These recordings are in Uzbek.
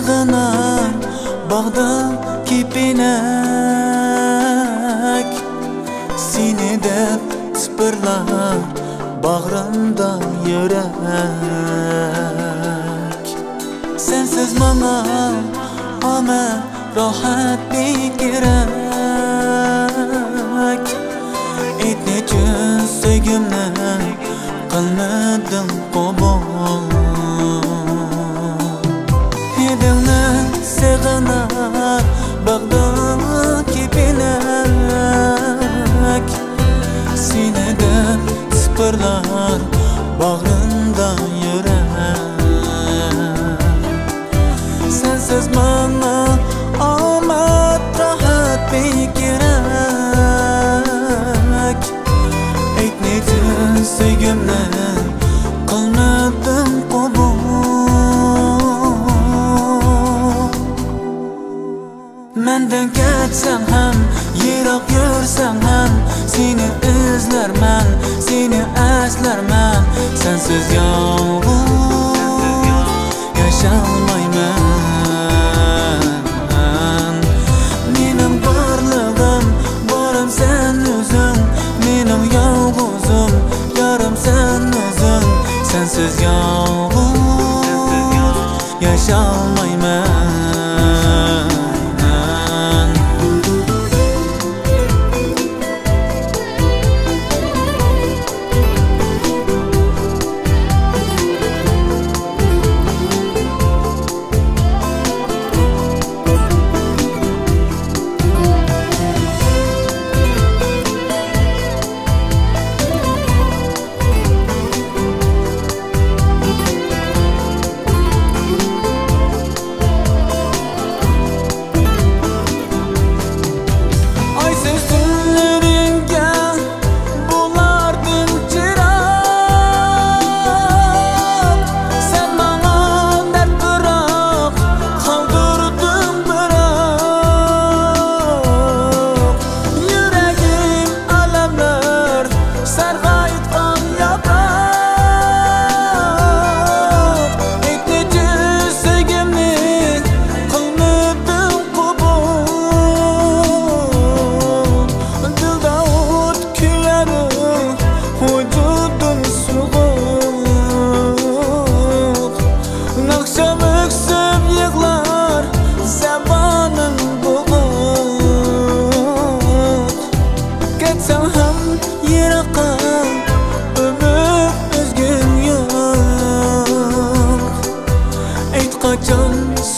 sığınar bağda kepenek. Seni deb tıpırlar bağrımda yürek. Sensiz bana ama rahat bir gerek. Etnechun sevgimni qilmadim qabul. Hidingni sığınar bağda kepenek. Seni deb tıpırlar bağrımda yürek. Sensiz bana omad rahat bir gerek. Aytmaydim sevgimni qilmadim qabul. Mendan ketsam ham, yiroq yursam ham, seni izlarman, seni aslarman. Sensiz yolg'iz yasholmayman. Mening borlig'im, borim sen o'zing. Mening yolg'izim, yorim sen o'zing. Sensiz yolg'iz yasholmayman.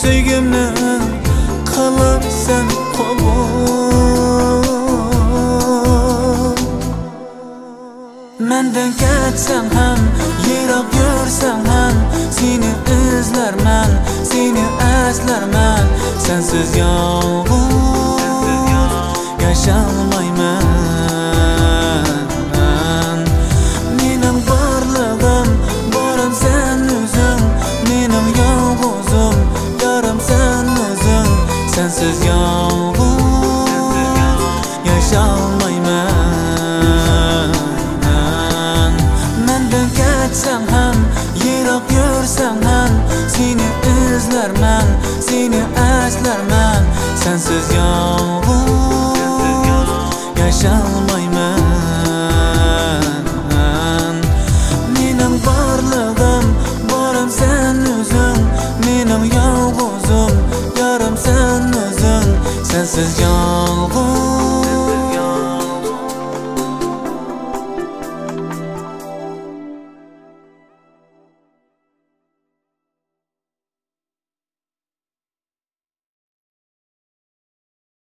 Sevgimni qilarsan qabul. Mendan ketsam ham, yiroq yursam ham, seni izlarman, seni aslarman. Sensiz yolg'iz yasholmayman. Mening borlig'im, borim sen o'zing. Mening yolg'izim, yorim sen o'zing. Sensiz yolg'iz yasholmayman. Mendan ketsam ham, yiroq yursam ham, seni izlarman, seni aslarman. Sensiz yolg'iz yasholmayman. Mening borlig'im, borim sen o'zing. Mening yolg'izim, yorim sen o'zing. Sensiz yolg'iz